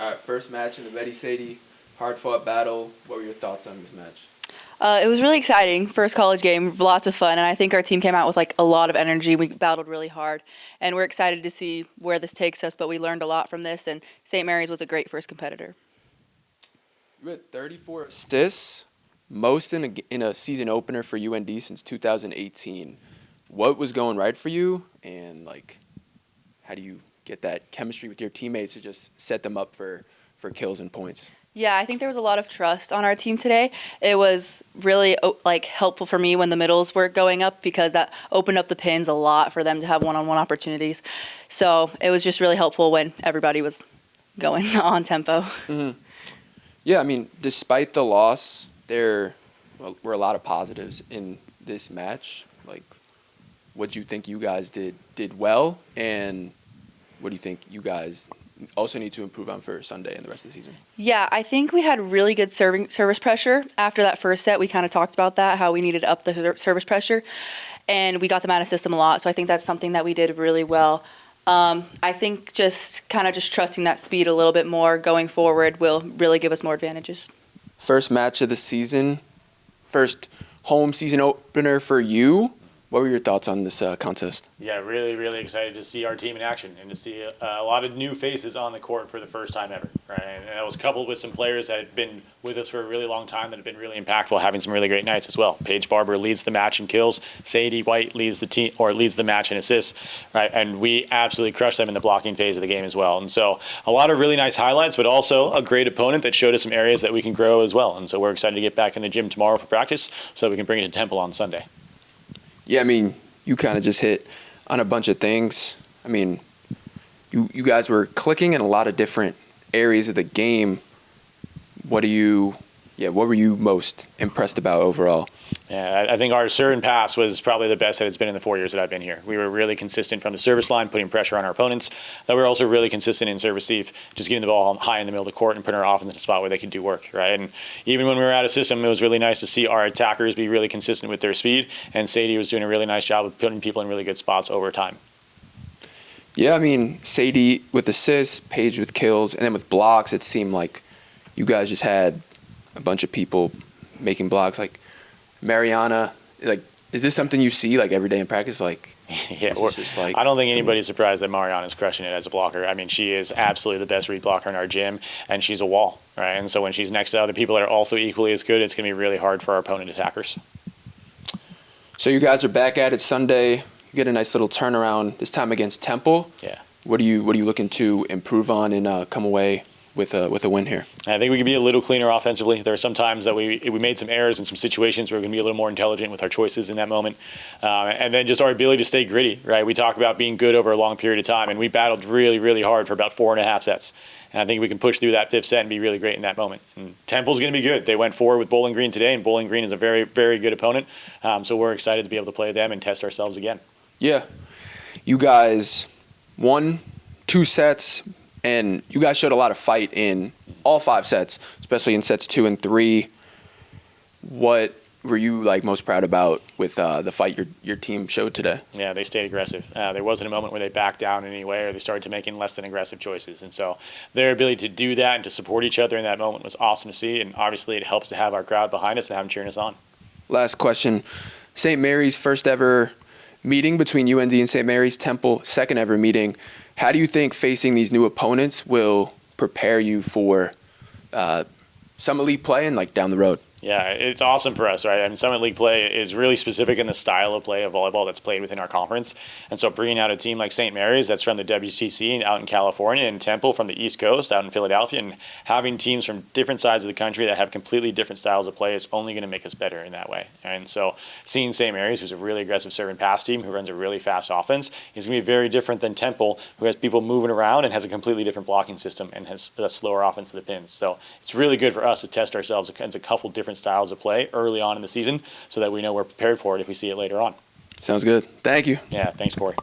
All right, first match in the Betty Sadie hard-fought battle. What were your thoughts on this match? It was really exciting. First college game, lots of fun, and I think our team came out with a lot of energy. We battled really hard, and we're excited to see where this takes us, but we learned a lot from this, and St. Mary's was a great first competitor. You had 34 assists, most in a season opener for UND since 2018. What was going right for you, and how do you get that chemistry with your teammates to just set them up for kills and points? Yeah, I think there was a lot of trust on our team today. It was really helpful for me when the middles were going up because that opened up the pins a lot for them to have one-on-one opportunities. So it was just really helpful when everybody was going on tempo. Mm-hmm. Yeah, I mean, despite the loss, there were a lot of positives in this match. What do you think you guys did well, and what do you think you guys also need to improve on for Sunday and the rest of the season? Yeah, I think we had really good service pressure. After that first set, we kind of talked about that, how we needed to up the service pressure, and we got them out of system a lot. So I think that's something that we did really well. I think just trusting that speed a little bit more going forward will really give us more advantages. First match of the season, first home season opener for you. What were your thoughts on this contest? Yeah, really, really excited to see our team in action and to see a lot of new faces on the court for the first time ever. Right, and that was coupled with some players that had been with us for a really long time that have been really impactful, having some really great nights as well. Paige Barber leads the match in kills. Sadie White leads the match in assists. Right, and we absolutely crushed them in the blocking phase of the game as well. And so a lot of really nice highlights, but also a great opponent that showed us some areas that we can grow as well. And so we're excited to get back in the gym tomorrow for practice so that we can bring it to Temple on Sunday. Yeah, I mean, you kind of just hit on a bunch of things. I mean, you guys were clicking in a lot of different areas of the game. What were you most impressed about overall? Yeah, I think our serve and pass was probably the best that it's been in the 4 years that I've been here. We were really consistent from the service line, putting pressure on our opponents. That we were also really consistent in serve receive, just getting the ball high in the middle of the court and putting our offense in a spot where they could do work, right? And even when we were out of system, it was really nice to see our attackers be really consistent with their speed, and Sadie was doing a really nice job of putting people in really good spots over time. Yeah, I mean, Sadie with assists, Paige with kills, and then with blocks, it seemed like you guys just had a bunch of people making blocks. Mariana, is this something you see every day in practice? Yeah, I don't think anybody's surprised that Mariana's crushing it as a blocker. I mean, she is absolutely the best read blocker in our gym, and she's a wall, right? And so when she's next to other people that are also equally as good, it's going to be really hard for our opponent attackers. So you guys are back at it Sunday. You get a nice little turnaround this time against Temple. Yeah. What are you looking to improve on and come away with a win here? I think we can be a little cleaner offensively. There are some times that we made some errors in some situations where we're going to be a little more intelligent with our choices in that moment. And then just our ability to stay gritty, right? We talk about being good over a long period of time, and we battled really, really hard for about 4.5 sets. And I think we can push through that fifth set and be really great in that moment. And Temple's going to be good. They went forward with Bowling Green today, and Bowling Green is a very, very good opponent. So we're excited to be able to play them and test ourselves again. Yeah. You guys won 2 sets, and you guys showed a lot of fight in all 5 sets, especially in sets 2 and 3. What were you most proud about with the fight your team showed today? Yeah, they stayed aggressive. There wasn't a moment where they backed down in any way or they started to making less than aggressive choices. And so their ability to do that and to support each other in that moment was awesome to see. And obviously it helps to have our crowd behind us and have them cheering us on. Last question. St. Mary's first ever meeting between UND and St. Mary's, Temple second ever meeting. How do you think facing these new opponents will prepare you for some elite play and down the road? Yeah, it's awesome for us, right? I mean, Summit League play is really specific in the style of play of volleyball that's played within our conference. And so bringing out a team like St. Mary's that's from the WTC and out in California, and Temple from the East Coast out in Philadelphia, and having teams from different sides of the country that have completely different styles of play is only going to make us better in that way. And so seeing St. Mary's, who's a really aggressive serve and pass team who runs a really fast offense, is going to be very different than Temple, who has people moving around and has a completely different blocking system and has a slower offense to the pins. So it's really good for us to test ourselves against a couple different styles of play early on in the season so that we know we're prepared for it if we see it later on. Sounds good. Thank you. Yeah, thanks, Corey.